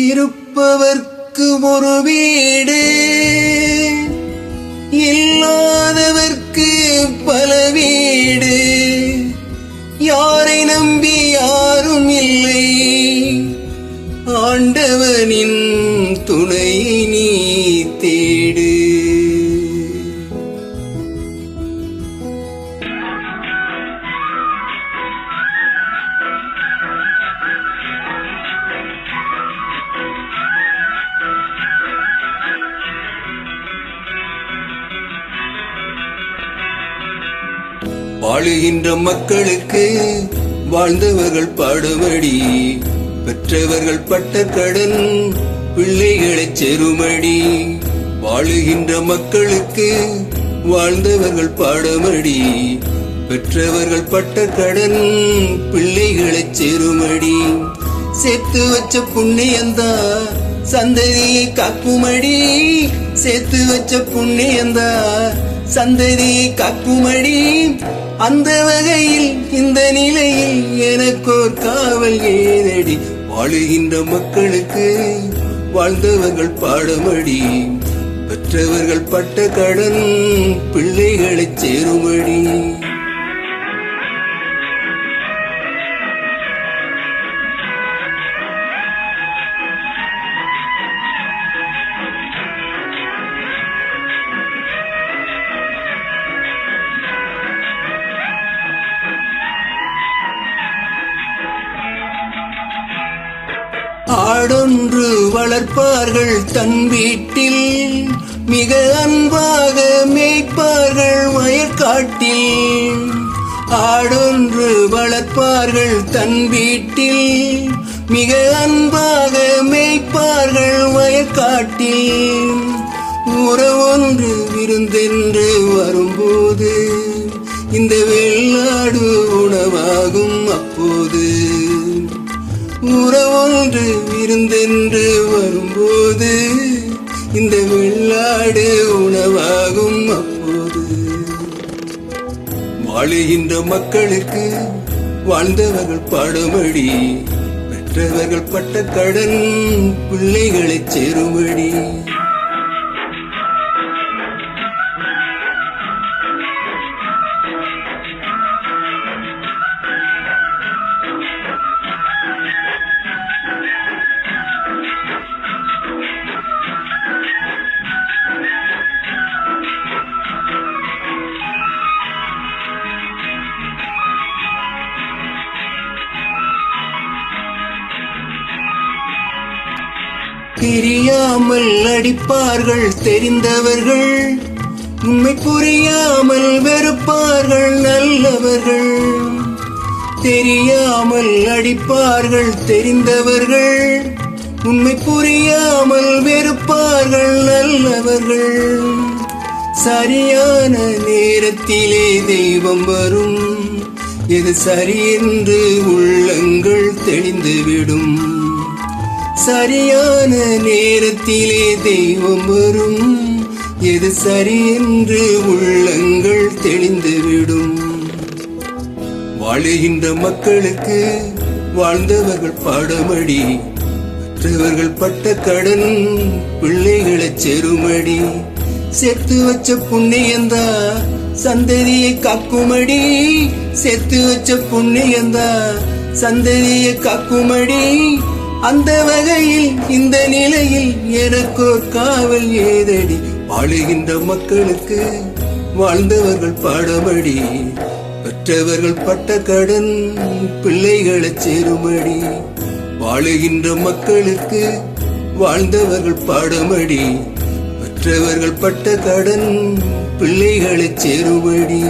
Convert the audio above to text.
இருப்பவர்க்கு ஒரு வீடு, இல்லாதவர்க்கு பல வீடு. யாரை நம்பி யாரும் இல்லை, ஆண்டவனின் துணையை நீ தேடு. வாழுகின்ற மக்களுக்கு வாழ்ந்தவர்கள் பாடுமடி, பெற்றவர்கள் பட்ட கடன் பிள்ளைகளைச் செருமடி. வாழுகின்ற மக்களுக்கு வாழ்ந்தவர்கள் பாடுமடி, பெற்றவர்கள் பட்ட கடன் பிள்ளைகளைச் செருமடி. சேர்த்து வச்ச புண்ணியந்தா சந்ததியை காக்குமடி, சேர்த்து வச்ச புண்ணியந்தா சந்ததியை காக்குமடி. அந்த வகையில் இந்த நிலையில் எனக்கோர் காவல் ஏதடி. வாழுகின்ற மக்களுக்கு வாழ்ந்தவர்கள் பாடுமடி, பெற்றவர்கள் பட்ட கடன் பிள்ளைகளைச் சேருமடி. ஆடொன்று வளர்ப்பார்கள் தன் வீட்டில், மிக அன்பாக மேய்ப்பார்கள் வயற்காட்டில். ஆடொன்று வளர்ப்பார்கள் தன் வீட்டில், மிக அன்பாக மேய்ப்பார்கள் வயற்காட்டில். உறவொன்று விருந்தென்று வரும்போது இந்த வெள்ளாடு உணவாகும் அப்போது. உறவொன்று விருந்தென்று வரும்போது இந்த வெள்ளாடு உணவாகும் அப்போது. வாழுகின்ற மக்களுக்கு வாழ்ந்தவர்கள் பாடுமடி, பெற்றவர்கள் பட்ட கடன் பிள்ளைகளைச் சேருமடி. தெரியாமல் அடிப்பார்கள் தெரிந்தவர்கள், உண்மை புரியாமல் வெறுப்பார்கள் நல்லவர்கள். தெரியாமல் அடிப்பார்கள் தெரிந்தவர்கள், உண்மை புரியாமல் வெறுப்பார்கள் நல்லவர்கள். சரியான நேரத்திலே தெய்வம் வரும், எது சரியென்று உள்ளங்கள் தெளிந்துவிடும். சரியான நேரத்திலே தெய்வம் வரும், எது சரியென்று உள்ளங்கள் தெளிந்துவிடும். வாழுகின்ற மக்களுக்கு வாழ்ந்தவர்கள் பாடுமடி, பெற்றவர்கள் பட்ட கடன் பிள்ளைகளைச் செருமடி. சேர்த்து வச்ச புண்ணியந்தா சந்ததியை காக்குமடி, சேர்த்து வச்ச புண்ணியந்தா சந்ததியை காக்குமடி. அந்த வகையில் இந்த நிலையில் எனக்கோர் காவல் ஏதடி. வாழுகின்ற மக்களுக்கு வாழ்ந்தவர்கள் பாடுமடி, பெற்றவர்கள் பட்ட கடன் பிள்ளைகளைச் சேருமடி. வாழுகின்ற மக்களுக்கு வாழ்ந்தவர்கள் பாடுமடி, பெற்றவர்கள் பட்ட கடன் பிள்ளைகளைச் சேருமடி.